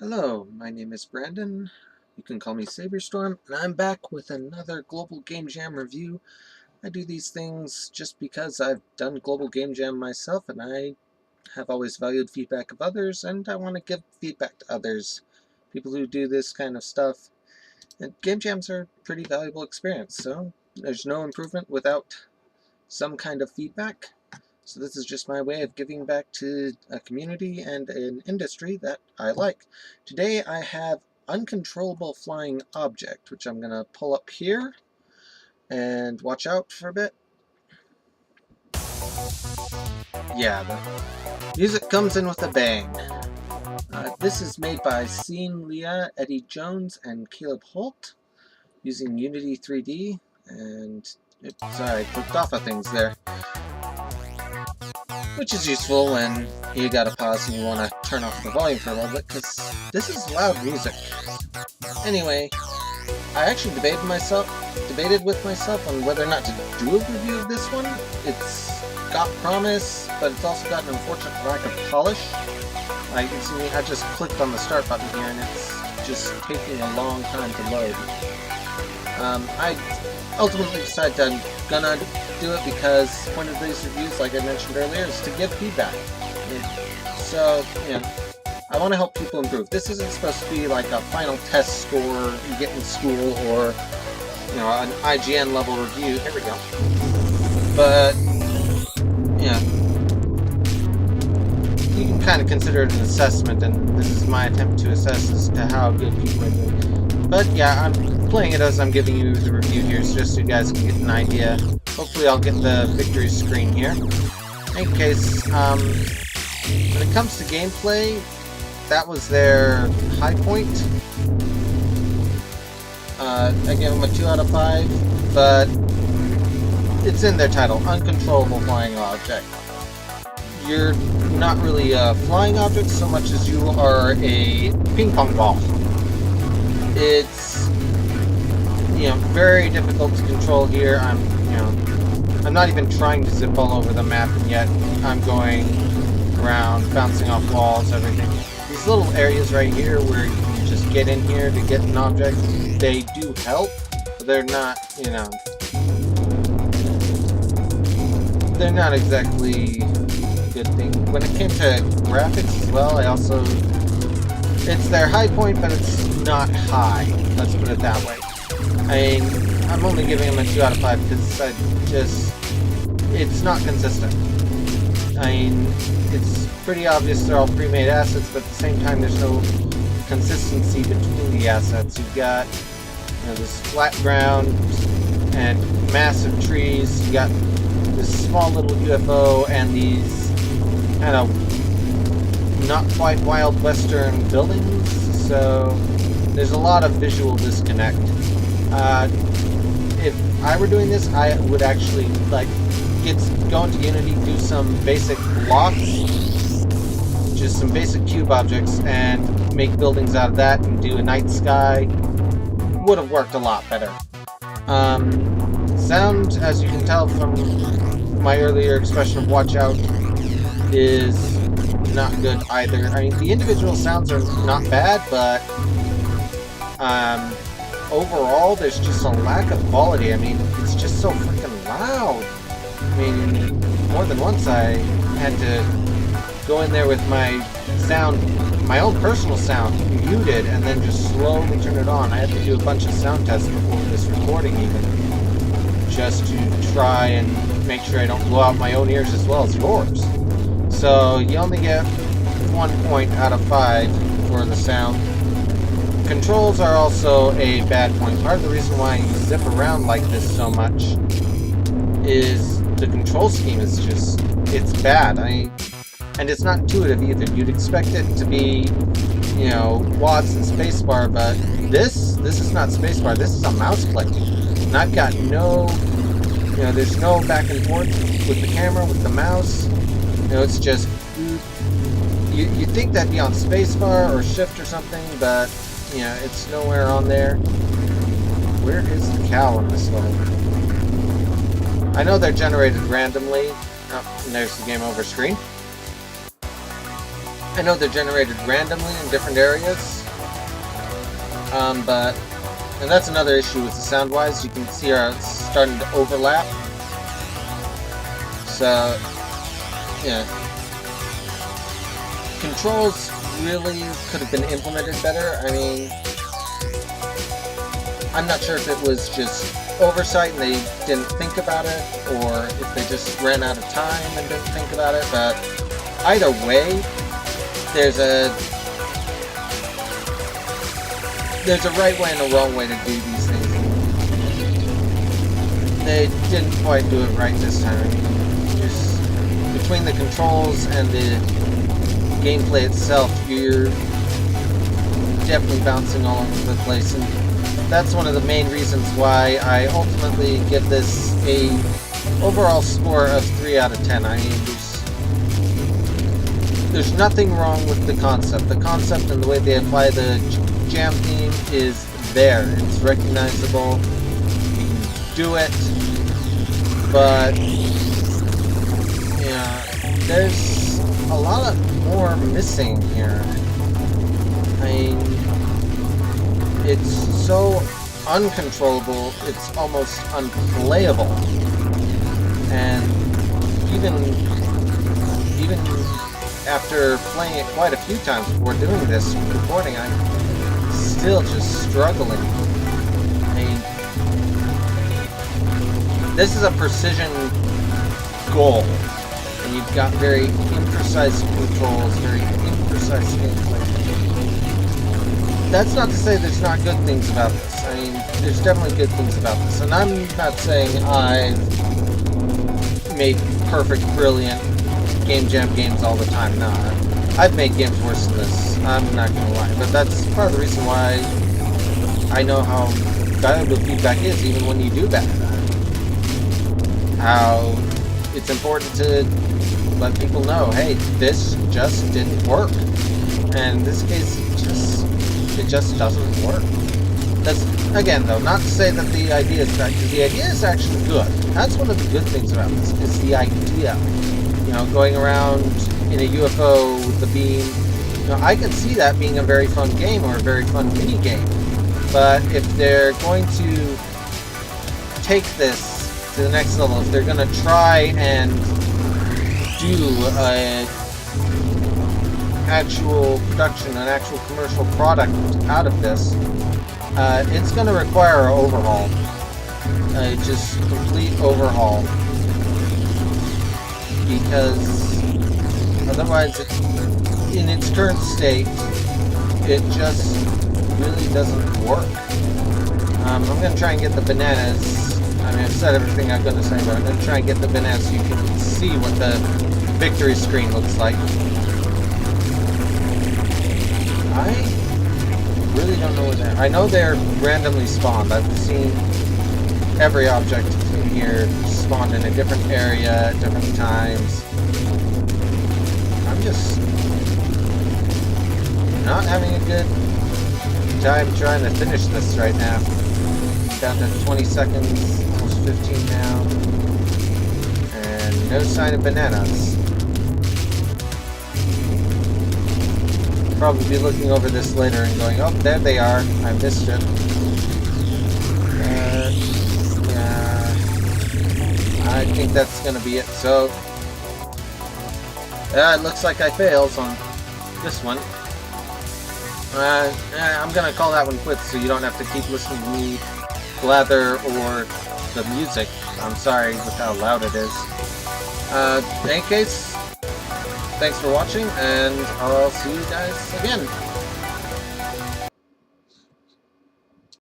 Hello, my name is Brandon. You can call me Saberstorm, and I'm back with another Global Game Jam review. I do these things just because I've done Global Game Jam myself, and I have always valued feedback of others, and I want to give feedback to others, people who do this kind of stuff. And Game Jams are a pretty valuable experience, so there's no improvement without some kind of feedback. So this is just my way of giving back to a community and an industry that I like. Today I have Uncontrollable Flying Object, which I'm going to pull up here and watch out for a bit. Yeah, the music comes in with a bang. This is made by Sean Leah, Eddie Jones, and Caleb Holt using Unity 3D. And sorry, I clicked off of things there. Which is useful when you gotta pause and you wanna turn off the volume for a little bit, because this is loud music. Anyway, I actually debated with myself on whether or not to do a review of this one. It's got promise, but it's also got an unfortunate lack of polish. Like you can see, I just clicked on the start button here and it's just taking a long time to load. I ultimately decided I'm gonna do it because the point of these reviews, like I mentioned earlier, is to give feedback. So, you know, I want to help people improve. This isn't supposed to be like a final test score you get in school or, you know, an IGN level review. Here we go. But, yeah, you can kind of consider it an assessment, and this is my attempt to assess as to how good people are doing. But yeah, I'm playing it as I'm giving you the review here, so just so you guys can get an idea. Hopefully I'll get the victory screen here. In any case, when it comes to gameplay, that was their high point. I gave them a 2 out of 5, but it's in their title, Uncontrollable Flying Object. You're not really a flying object so much as you are a ping pong ball. It's, you know, very difficult to control here. I'm not even trying to zip all over the map, and yet I'm going around, bouncing off walls, everything. These little areas right here where you can just get in here to get an object, they do help, but they're not, you know, they're not exactly a good thing. When it came to graphics as well, it's their high point, but it's not high, let's put it that way. I mean, I'm only giving them a 2 out of 5 because it's not consistent. I mean, it's pretty obvious they're all pre-made assets, but at the same time there's no consistency between the assets. You've got, you know, this flat ground and massive trees, you got this small little UFO and these kind of not quite Wild Western buildings, so there's a lot of visual disconnect. If I were doing this, I would actually go into Unity, do some basic blocks, just some basic cube objects, and make buildings out of that, and do a night sky. Would have worked a lot better. Sound, as you can tell from my earlier expression of watch out, is not good either. I mean, the individual sounds are not bad, but overall, there's just a lack of quality. I mean, it's just so freaking loud. I mean, more than once I had to go in there with my sound, my own personal sound, muted, and then just slowly turn it on. I had to do a bunch of sound tests before this recording even, just to try and make sure I don't blow out my own ears as well as yours. So you only get 1 point out of 5 for the sound. Controls are also a bad point. Part of the reason why you zip around like this so much is the control scheme is just, it's bad. And it's not intuitive either. You'd expect it to be, you know, WASD and spacebar, but this is not spacebar. This is a mouse click. And I've got no, you know, there's no back and forth with the camera, with the mouse. You know, it's just, you'd think that'd be on spacebar or shift or something, but you know, it's nowhere on there. Where is the cow on this level? I know they're generated randomly. Oh, and there's the game over screen. I know they're generated randomly in different areas, and that's another issue with the sound-wise. You can see how it's starting to overlap. So, yeah. Controls really could have been implemented better. I mean, I'm not sure if it was just oversight and they didn't think about it, or if they just ran out of time and didn't think about it, but either way, there's a right way and a wrong way to do these things. They didn't quite do it right this time. Just between the controls and the gameplay itself, you're definitely bouncing all over the place, and that's one of the main reasons why I ultimately give this a overall score of 3 out of 10. I mean, there's nothing wrong with the concept. The concept and the way they apply the jam theme is there. It's recognizable. You can do it. But, yeah, there's a lot more missing here. I mean, it's so uncontrollable, it's almost unplayable. And even after playing it quite a few times before doing this recording, I'm still just struggling. I mean, this is a precision goal, and you've got very imprecise controls, very imprecise gameplay. That's not to say there's not good things about this. I mean, there's definitely good things about this, and I'm not saying I've made perfect, brilliant game jam games all the time. No, I've made games worse than this. I'm not gonna lie, but that's part of the reason why I know how valuable feedback is, even when you do bad. How it's important to let people know, hey, this just didn't work, and in this case, it just doesn't work. That's, again, though, not to say that the idea is bad, because the idea is actually good. That's one of the good things about this, is the idea. You know, going around in a UFO with the beam. You know, I can see that being a very fun game, or a very fun mini game. But if they're going to take this to the next level, if they're going to try and do an actual production, an actual commercial product out of this, it's going to require an overhaul. Just complete overhaul. Because otherwise, in its current state, it just really doesn't work. I'm going to try and get the bananas. I mean, I've said everything I'm going to say, but I'm going to try and get the bananas so you can see what the victory screen looks like. I really don't know where they're... I know they're randomly spawned. I've seen every object in here spawned in a different area at different times. I'm just not having a good time trying to finish this right now. Down to 20 seconds, almost 15 now. And no sign of bananas. Probably be looking over this later and going, oh, there they are. I missed it. I think that's going to be it. So, it looks like I failed on this one. I'm going to call that one quits so you don't have to keep listening to me blather or the music. I'm sorry with how loud it is. In any case, thanks for watching, and I'll see you guys again.